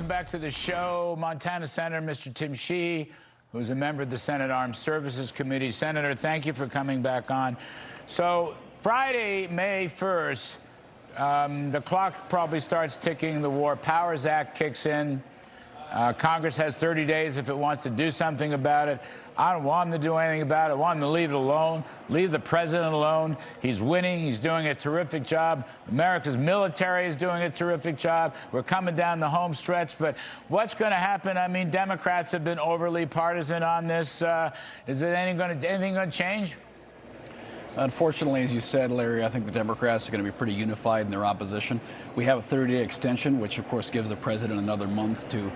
welcome back to the show. Montana Senator Mr. Tim Sheehy, who's a member of the Senate Armed Services Committee. Senator, thank you for coming back on. So Friday, May 1st, the clock probably starts ticking. The War Powers Act kicks in. Congress has 30 days if it wants to do something about it. I don't want them to do anything about it. I want them to leave it alone, leave the president alone. He's winning. He's doing a terrific job. America's military is doing a terrific job. We're coming down the home stretch. But what's going to happen? I mean, Democrats have been overly partisan on this. Is it anything going to change? Unfortunately, as you said, Larry, I think the Democrats are going to be pretty unified in their opposition. We have a 30-day extension, which, of course, gives the president another month to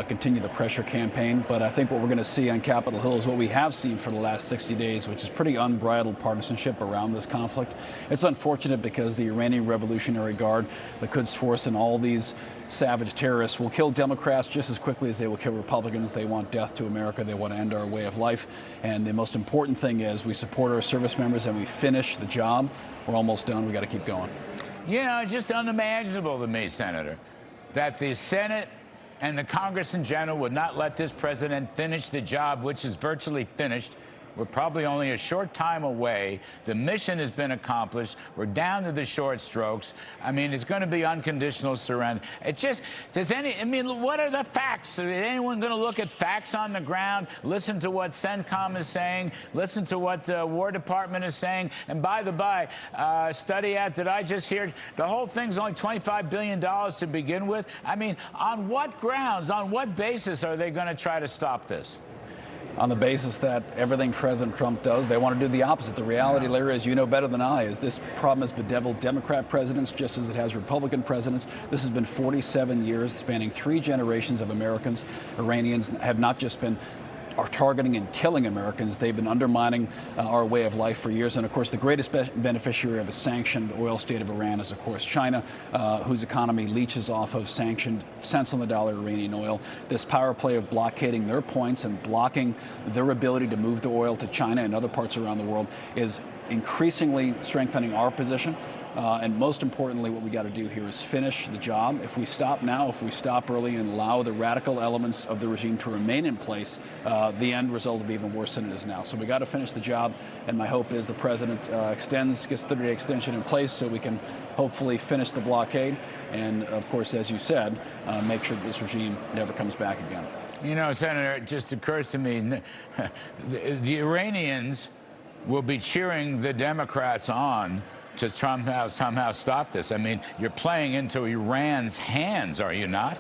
continue the pressure campaign. But I think what we're going to see on Capitol Hill is what we have seen for the last 60 days, which is pretty unbridled partisanship around this conflict. It's unfortunate because the Iranian Revolutionary Guard, the Quds Force, and all these savage terrorists will kill Democrats just as quickly as they will kill Republicans. They want death to America. They want to end our way of life. And the most important thing is we support our service members and we finish the job. We're almost done. We got to keep going. You know, it's just unimaginable to me, Senator, that the Senate and the Congress in general would not let this president finish the job, which is virtually finished. We're probably only a short time away. The mission has been accomplished. We're down to the short strokes. I mean, it's going to be unconditional surrender. It just, what are the facts? Is anyone going to look at facts on the ground, listen to what CENTCOM is saying, listen to what the War Department is saying? And by the by, study out, did I just hear, the whole thing's only $25 billion to begin with? I mean, on what grounds, on what basis are they going to try to stop this? On the basis that everything President Trump does, they want to do the opposite. The reality, Larry, as you know better than I, is this problem has bedeviled Democrat presidents just as it has Republican presidents. This has been 47 years, spanning 3 generations of Americans. Iranians have not just been targeting and killing Americans. They've been undermining our way of life for years. And, of course, the greatest beneficiary of a sanctioned oil state of Iran is, of course, China, whose economy leeches off of sanctioned cents-on-the-dollar Iranian oil. This power play of blockading their points and blocking their ability to move the oil to China and other parts around the world is increasingly strengthening our position. And most importantly, what we got to do here is finish the job. If we stop now, if we stop early and allow the radical elements of the regime to remain in place, the end result will be even worse than it is now. So we got to finish the job. And my hope is the president gets the 30-day extension in place so we can hopefully finish the blockade. And, of course, as you said, make sure that this regime never comes back again. You know, Senator, it just occurs to me, the Iranians will be cheering the Democrats on to somehow stop this. I mean, you're playing into Iran's hands, are you not?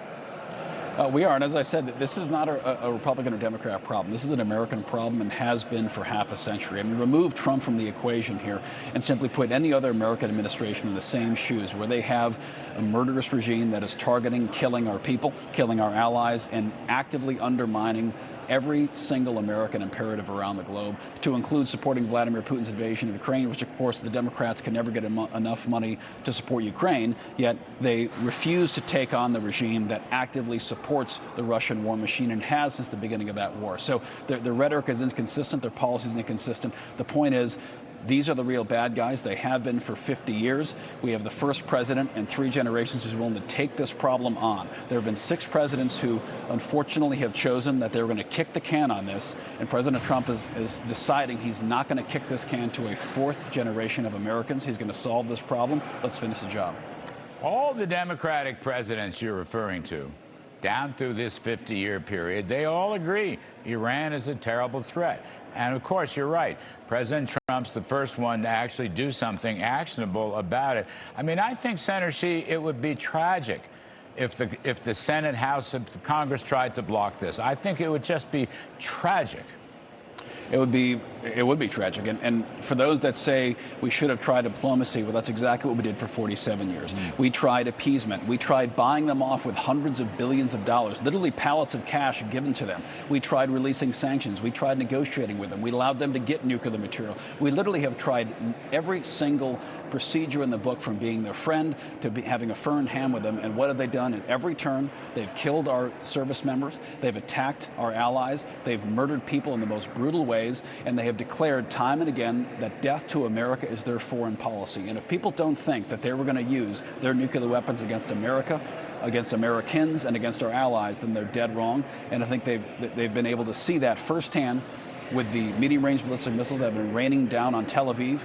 We are, and as I said, this is not a Republican or Democrat problem. This is an American problem and has been for half a century. I mean, remove Trump from the equation here and simply put any other American administration in the same shoes, where they have a murderous regime that is targeting, killing our people, killing our allies, and actively undermining every single American imperative around the globe, to include supporting Vladimir Putin's invasion of Ukraine, which, of course, the Democrats can never get enough money to support Ukraine, yet they refuse to take on the regime that actively supports the Russian war machine and has since the beginning of that war. So their rhetoric is inconsistent, their policy is inconsistent. The point is, these are the real bad guys. They have been for 50 years. We have the first president in 3 generations who's willing to take this problem on. There have been 6 presidents who, unfortunately, have chosen that they're going to kick the can on this. And President Trump is deciding he's not going to kick this can to a 4th generation of Americans. He's going to solve this problem. Let's finish the job. All the Democratic presidents you're referring to, down through this 50-year period, they all agree Iran is a terrible threat. And, of course, you're right. President Trump's the first one to actually do something actionable about it. I mean, I think, Senator Sheehy, it would be tragic if the Senate, House, if the Congress tried to block this. I think it would just be tragic. It would be tragic. And for those that say we should have tried diplomacy, well, that's exactly what we did for 47 years. We tried appeasement. We tried buying them off with hundreds of billions of dollars, literally pallets of cash given to them. We tried releasing sanctions. We tried negotiating with them. We allowed them to get nuclear material. We literally have tried every single procedure in the book, from being their friend to having a firm hand with them. And what have they done at every turn? They've killed our service members. They've attacked our allies. They've murdered people in the most brutal ways. And they have declared time and again that death to America is their foreign policy. And if people don't think that they were going to use their nuclear weapons against America, against Americans and against our allies, then they're dead wrong. And I think they've been able to see that firsthand with the medium-range ballistic missiles that have been raining down on Tel Aviv,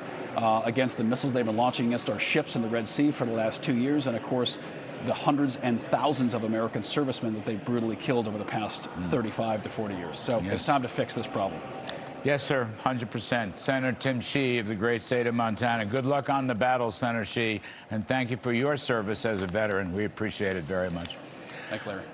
against the missiles they've been launching against our ships in the Red Sea for the last 2 years, and of course, the hundreds and thousands of American servicemen that they've brutally killed over the past 35 to 40 years. So it's time to fix this problem. Yes, sir, 100%. Senator Tim Sheehy of the great state of Montana. Good luck on the battle, Senator Sheehy, and thank you for your service as a veteran. We appreciate it very much. Thanks, Larry.